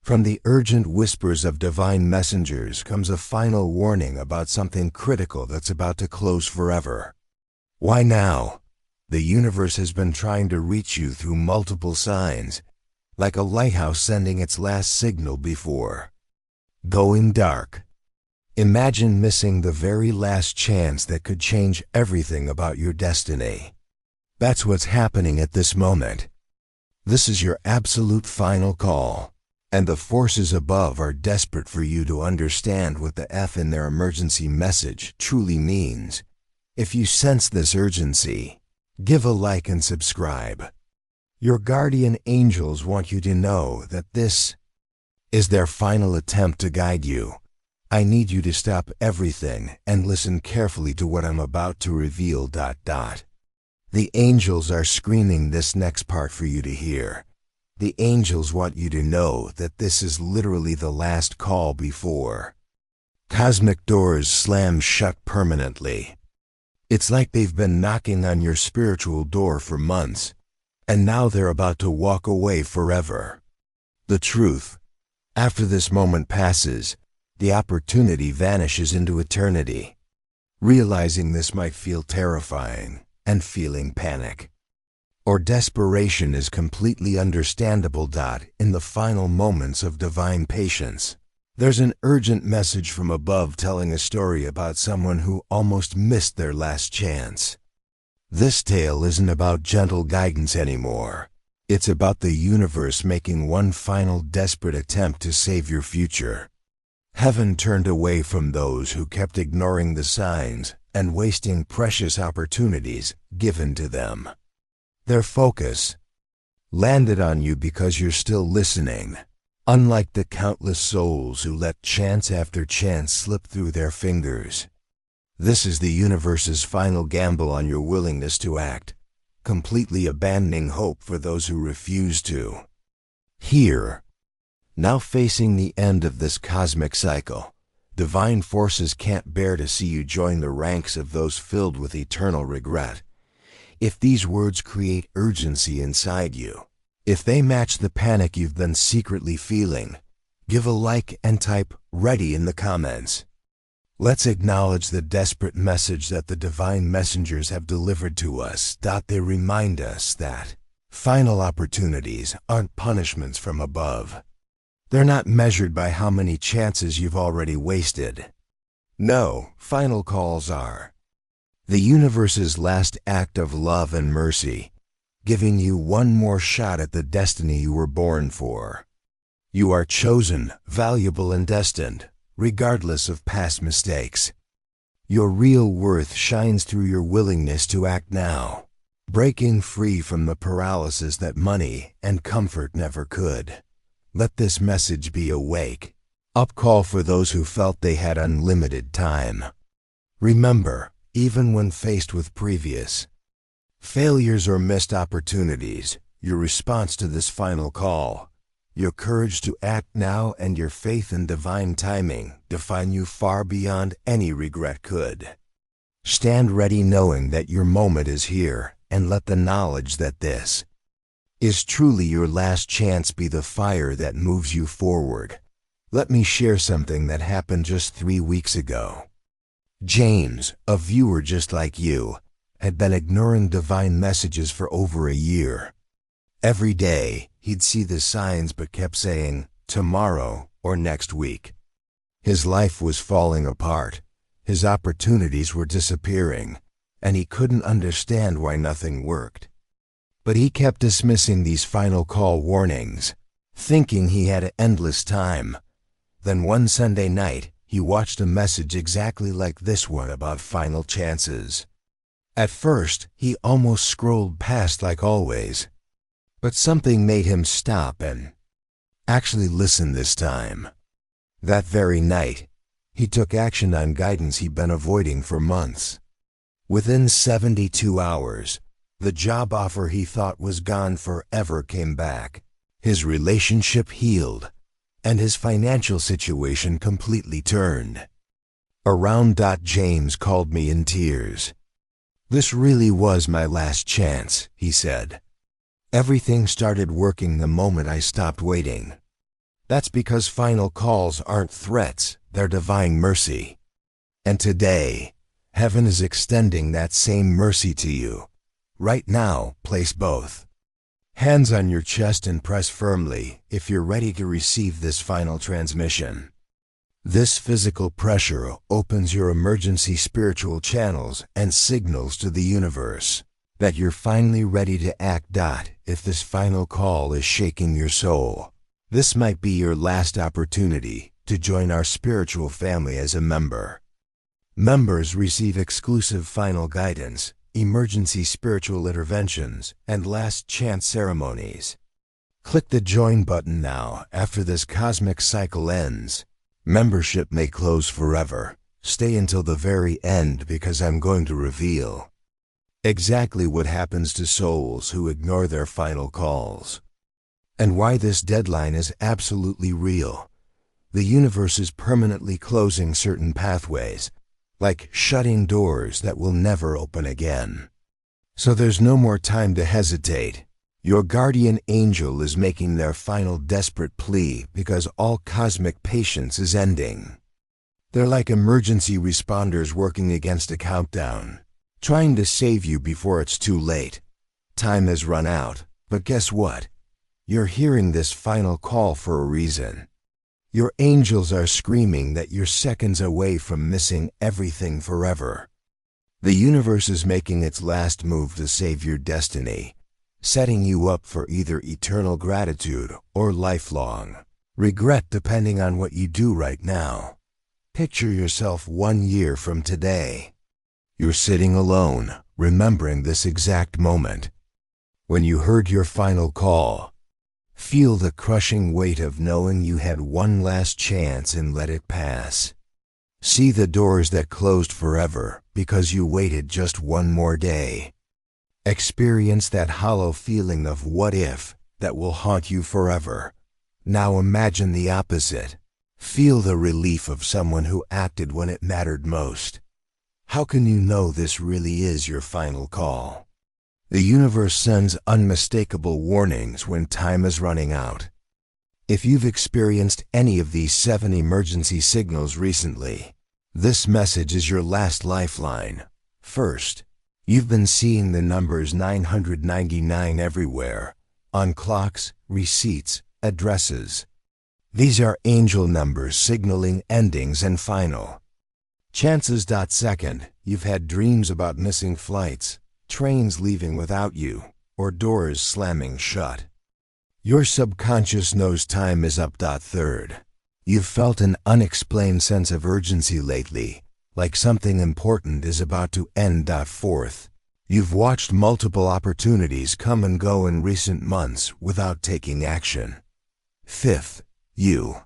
From the urgent whispers of divine messengers comes a final warning about something critical that's about to close forever. Why now? The universe has been trying to reach you through multiple signs, like a lighthouse sending its last signal before going dark. Imagine missing the very last chance that could change everything about your destiny. That's what's happening at this moment. This is your absolute final call, and the forces above are desperate for you to understand what the F in their emergency message truly means. If you sense this urgency, give a like and subscribe. Your guardian angels want you to know that this is their final attempt to guide you. I need you to stop everything and listen carefully to what I'm about to reveal. The angels are screaming this next part for you to hear. The angels want you to know that this is literally the last call before cosmic doors slam shut permanently. It's like they've been knocking on your spiritual door for months, and now they're about to walk away forever. The truth, after this moment passes, the opportunity vanishes into eternity. Realizing this might feel terrifying, and feeling panic or desperation is completely understandable. In the final moments of divine patience, there's an urgent message from above telling a story about someone who almost missed their last chance. This tale isn't about gentle guidance anymore. It's about the universe making one final desperate attempt to save your future. Heaven turned away from those who kept ignoring the signs and wasting precious opportunities given to them. Their focus landed on you because you're still listening, unlike the countless souls who let chance after chance slip through their fingers. This is the universe's final gamble on your willingness to act, completely abandoning hope for those who refuse to. Here, now facing the end of this cosmic cycle, divine forces can't bear to see you join the ranks of those filled with eternal regret. If these words create urgency inside you, if they match the panic you've been secretly feeling, give a like and type "ready" in the comments. Let's acknowledge the desperate message that the divine messengers have delivered to us. They remind us that final opportunities aren't punishments from above. They're not measured by how many chances you've already wasted. No, final calls are the universe's last act of love and mercy, giving you one more shot at the destiny you were born for. You are chosen, valuable, and destined, regardless of past mistakes. Your real worth shines through your willingness to act now, breaking free from the paralysis that money and comfort never could. Let this message be a wake-up call for those who felt they had unlimited time. Remember, even when faced with previous failures or missed opportunities, your response to this final call, your courage to act now, and your faith in divine timing define you far beyond any regret could. Stand ready knowing that your moment is here, and let the knowledge that this is truly your last chance be the fire that moves you forward. Let me share something that happened just 3 weeks ago. James, a viewer just like you, had been ignoring divine messages for over a year. Every day, he'd see the signs but kept saying, tomorrow or next week. His life was falling apart, his opportunities were disappearing, and he couldn't understand why nothing worked. But he kept dismissing these final call warnings, thinking he had endless time. Then one Sunday night, he watched a message exactly like this one about final chances. At first, he almost scrolled past like always, but something made him stop and actually listen this time. That very night, he took action on guidance he'd been avoiding for months. Within 72 hours, the job offer he thought was gone forever came back. His relationship healed, and his financial situation completely turned around. James called me in tears. This really was my last chance, he said. Everything started working the moment I stopped waiting. That's because final calls aren't threats, they're divine mercy. And today, heaven is extending that same mercy to you. Right now, place both hands on your chest and press firmly if you're ready to receive this final transmission. This physical pressure opens your emergency spiritual channels and signals to the universe that you're finally ready to act. If this final call is shaking your soul, this might be your last opportunity to join our spiritual family as a member. Members receive exclusive final guidance, emergency spiritual interventions, and last chance ceremonies. Click the join button now after this cosmic cycle ends. Membership may close forever. Stay until the very end because I'm going to reveal exactly what happens to souls who ignore their final calls, and why this deadline is absolutely real. The universe is permanently closing certain pathways, like shutting doors that will never open again. So there's no more time to hesitate. Your guardian angel is making their final desperate plea because all cosmic patience is ending. They're like emergency responders working against a countdown, trying to save you before it's too late. Time has run out, but guess what? You're hearing this final call for a reason. Your angels are screaming that you're seconds away from missing everything forever. The universe is making its last move to save your destiny, setting you up for either eternal gratitude or lifelong regret depending on what you do right now. Picture yourself 1 year from today. You're sitting alone, remembering this exact moment. When you heard your final call, feel the crushing weight of knowing you had one last chance and let it pass. See the doors that closed forever because you waited just one more day. Experience that hollow feeling of what if that will haunt you forever. Now imagine the opposite. Feel the relief of someone who acted when it mattered most. How can you know this really is your final call? The universe sends unmistakable warnings when time is running out. If you've experienced any of these 7 emergency signals recently, this message is your last lifeline. First, you've been seeing the numbers 999 everywhere, on clocks, receipts, addresses. These are angel numbers signaling endings and final chances. Second, you've had dreams about missing flights, trains leaving without you, or doors slamming shut. Your subconscious knows time is up. Third, you've felt an unexplained sense of urgency lately, like something important is about to end. Fourth, you've watched multiple opportunities come and go in recent months without taking action. Fifth, you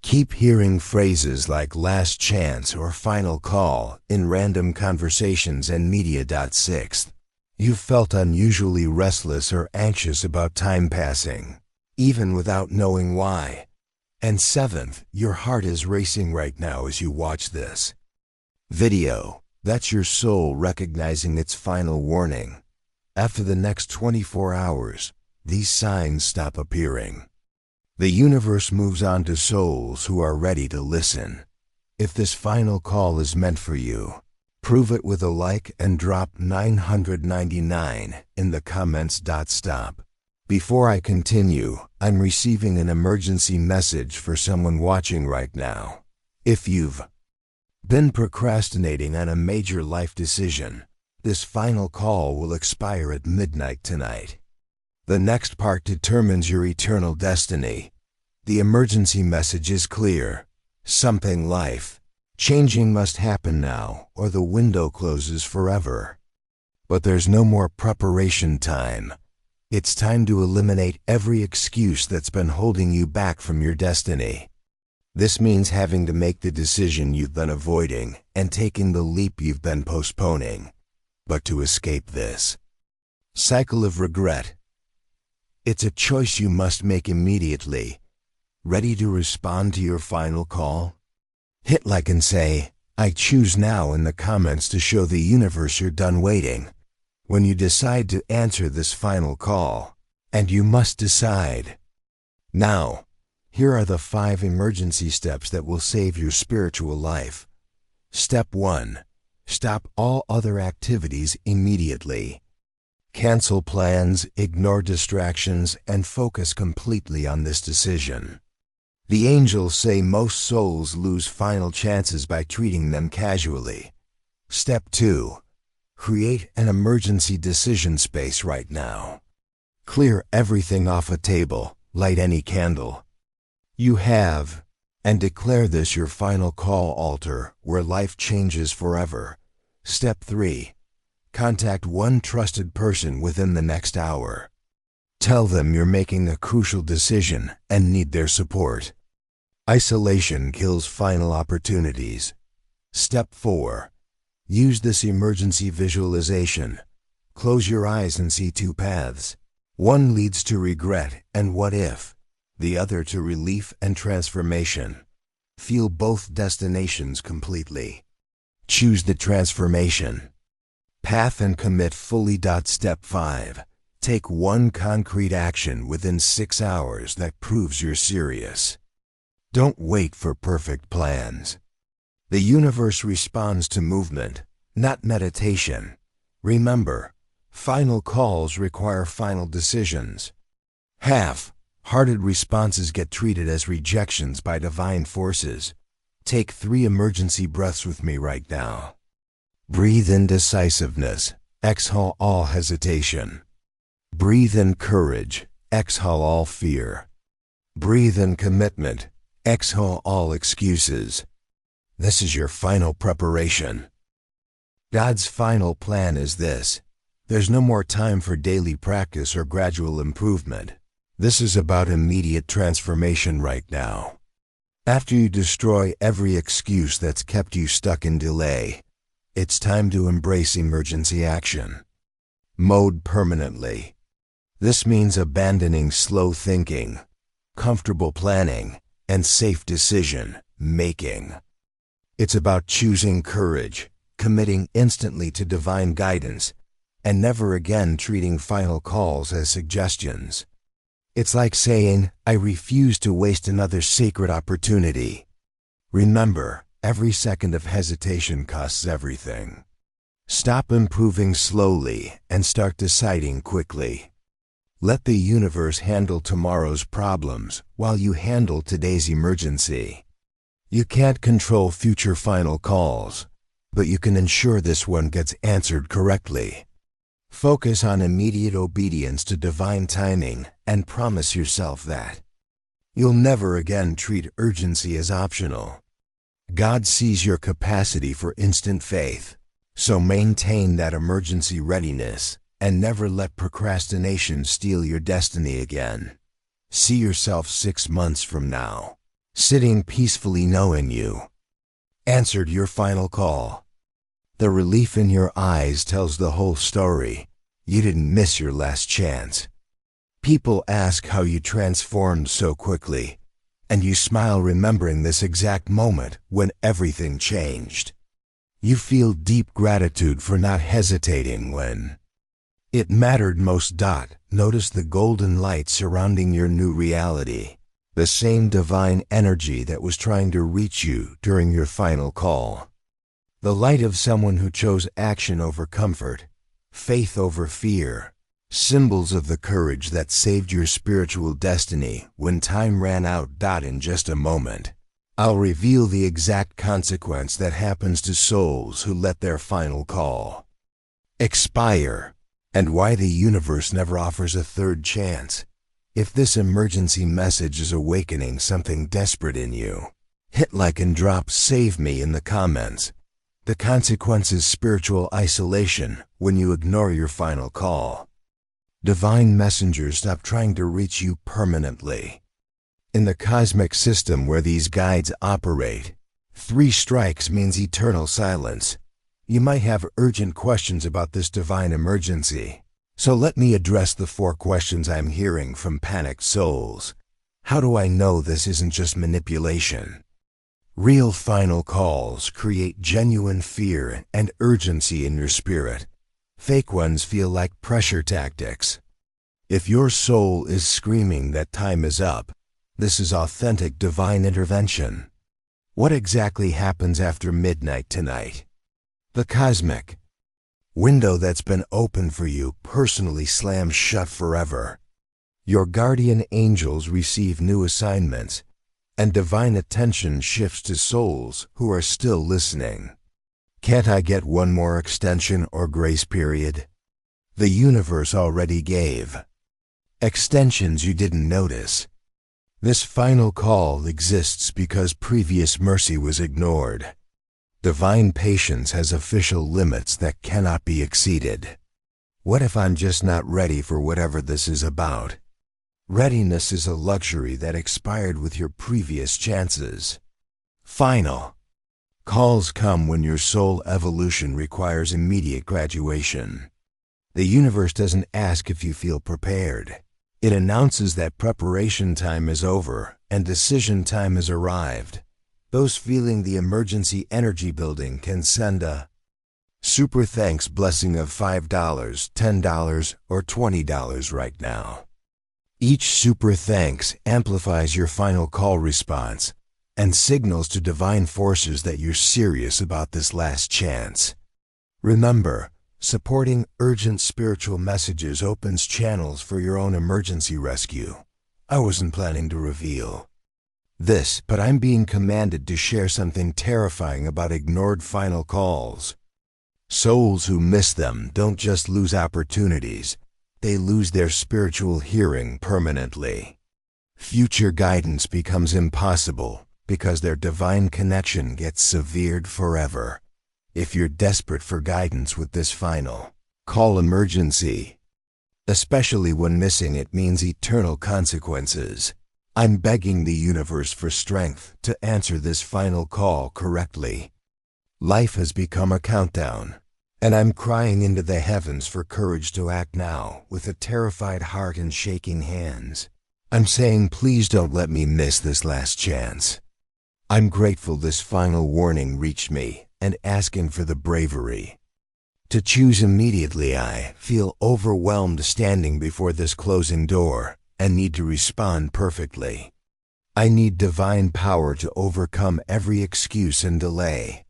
keep hearing phrases like last chance or final call in random conversations and media. Sixth, you've felt unusually restless or anxious about time passing, even without knowing why. And seventh, your heart is racing right now as you watch this video. That's your soul recognizing its final warning. After the next 24 hours, these signs stop appearing. The universe moves on to souls who are ready to listen. If this final call is meant for you, prove it with a like and drop 999 in the comments. Stop. Before I continue, I'm receiving an emergency message for someone watching right now. If you've been procrastinating on a major life decision, this final call will expire at midnight tonight. The next part determines your eternal destiny. The emergency message is clear. Something life-changing must happen now, or the window closes forever. But there's no more preparation time. It's time to eliminate every excuse that's been holding you back from your destiny. This means having to make the decision you've been avoiding and taking the leap you've been postponing. But to escape this cycle of regret, it's a choice you must make immediately. Ready to respond to your final call? Hit like and say, "I choose now" in the comments to show the universe you're done waiting. When you decide to answer this final call, and you must decide now, Here are the 5 emergency steps that will save your spiritual life. Step 1. Stop all other activities immediately. Cancel plans, ignore distractions, and focus completely on this decision. The angels say most souls lose final chances by treating them casually. Step 2. Create an emergency decision space right now. Clear everything off a table, light any candle you have, and declare this your final call altar where life changes forever. Step 3. Contact one trusted person within the next hour. Tell them you're making a crucial decision and need their support. Isolation kills final opportunities. Step 4. Use this emergency visualization. Close your eyes and see 2 paths. One leads to regret and what if, the other to relief and transformation. Feel both destinations completely. Choose the transformation path and commit fully. Step 5. Take one concrete action within 6 hours that proves you're serious. Don't wait for perfect plans. The universe responds to movement, not meditation. Remember, final calls require final decisions. Half-hearted responses get treated as rejections by divine forces. Take 3 emergency breaths with me right now. Breathe in decisiveness. Exhale all hesitation. Breathe in courage. Exhale all fear. Breathe in commitment. Exhale all excuses. This is your final preparation. God's final plan is this. There's no more time for daily practice or gradual improvement. This is about immediate transformation right now. After you destroy every excuse that's kept you stuck in delay, it's time to embrace emergency action mode permanently. This means abandoning slow thinking, comfortable planning, and safe decision making. It's about choosing courage, committing instantly to divine guidance, and never again treating final calls as suggestions. It's like saying, I refuse to waste another sacred opportunity. Remember, every second of hesitation costs everything. Stop improving slowly and start deciding quickly. Let the universe handle tomorrow's problems while you handle today's emergency. You can't control future final calls, but you can ensure this one gets answered correctly. Focus on immediate obedience to divine timing and promise yourself that you'll never again treat urgency as optional. God sees your capacity for instant faith, so maintain that emergency readiness and never let procrastination steal your destiny again. See yourself 6 months from now, sitting peacefully knowing you answered your final call. The relief in your eyes tells the whole story. You didn't miss your last chance. People ask how you transformed so quickly, and you smile remembering this exact moment when everything changed. You feel deep gratitude for not hesitating when it mattered most. Notice the golden light surrounding your new reality, the same divine energy that was trying to reach you during your final call. The light of someone who chose action over comfort, faith over fear, symbols of the courage that saved your spiritual destiny when time ran out. In just a moment, I'll reveal the exact consequence that happens to souls who let their final call expire, and why the universe never offers a third chance. If this emergency message is awakening something desperate in you, hit like and drop "Save Me" in the comments. The consequence is spiritual isolation when you ignore your final call. Divine messengers stop trying to reach you permanently. In the cosmic system where these guides operate, 3 strikes means eternal silence. You might have urgent questions about this divine emergency, so let me address the 4 questions I'm hearing from panicked souls. How do I know this isn't just manipulation? Real final calls create genuine fear and urgency in your spirit. Fake ones feel like pressure tactics. If your soul is screaming that time is up, This is authentic divine intervention. What exactly happens after midnight tonight? The cosmic window that's been open for you personally slams shut forever. Your guardian angels receive new assignments, and divine attention shifts to souls who are still listening. Can't I get one more extension or grace period? The universe already gave extensions you didn't notice. This final call exists because previous mercy was ignored. Divine patience has official limits that cannot be exceeded. What if I'm just not ready for whatever this is about? Readiness is a luxury that expired with your previous chances. Final calls come when your soul evolution requires immediate graduation. The universe doesn't ask if you feel prepared. It announces that preparation time is over and decision time has arrived. Those feeling the emergency energy building can send a super thanks blessing of $5, $10, or $20 right now. Each super thanks amplifies your final call response and signals to divine forces that you're serious about this last chance. Remember, supporting urgent spiritual messages opens channels for your own emergency rescue. I wasn't planning to reveal this, but I'm being commanded to share something terrifying about ignored final calls. Souls who miss them don't just lose opportunities, they lose their spiritual hearing permanently. Future guidance becomes impossible because their divine connection gets severed forever. If you're desperate for guidance with this final call emergency, especially when missing it means eternal consequences, I'm begging the universe for strength to answer this final call correctly. Life has become a countdown, and I'm crying into the heavens for courage to act now with a terrified heart and shaking hands. I'm saying, please don't let me miss this last chance. I'm grateful this final warning reached me and asking for the bravery to choose immediately. I feel overwhelmed standing before this closing door and need to respond perfectly. I need divine power to overcome every excuse and delay.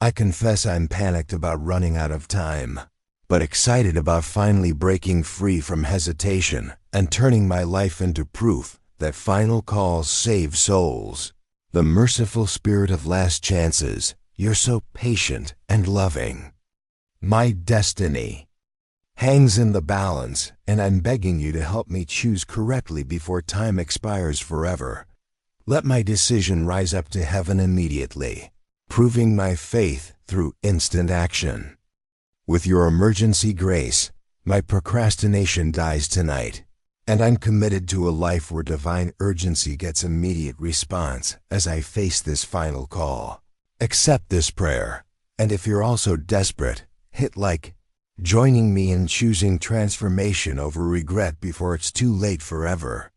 I confess I'm panicked about running out of time, but excited about finally breaking free from hesitation and turning my life into proof that final calls save souls. The merciful spirit of last chances, you're so patient and loving. My destiny hangs in the balance, and I'm begging you to help me choose correctly before time expires forever. Let my decision rise up to heaven immediately, proving my faith through instant action. With your emergency grace, my procrastination dies tonight, and I'm committed to a life where divine urgency gets immediate response as I face this final call. Accept this prayer, and if you're also desperate, hit like, joining me in choosing transformation over regret before it's too late forever.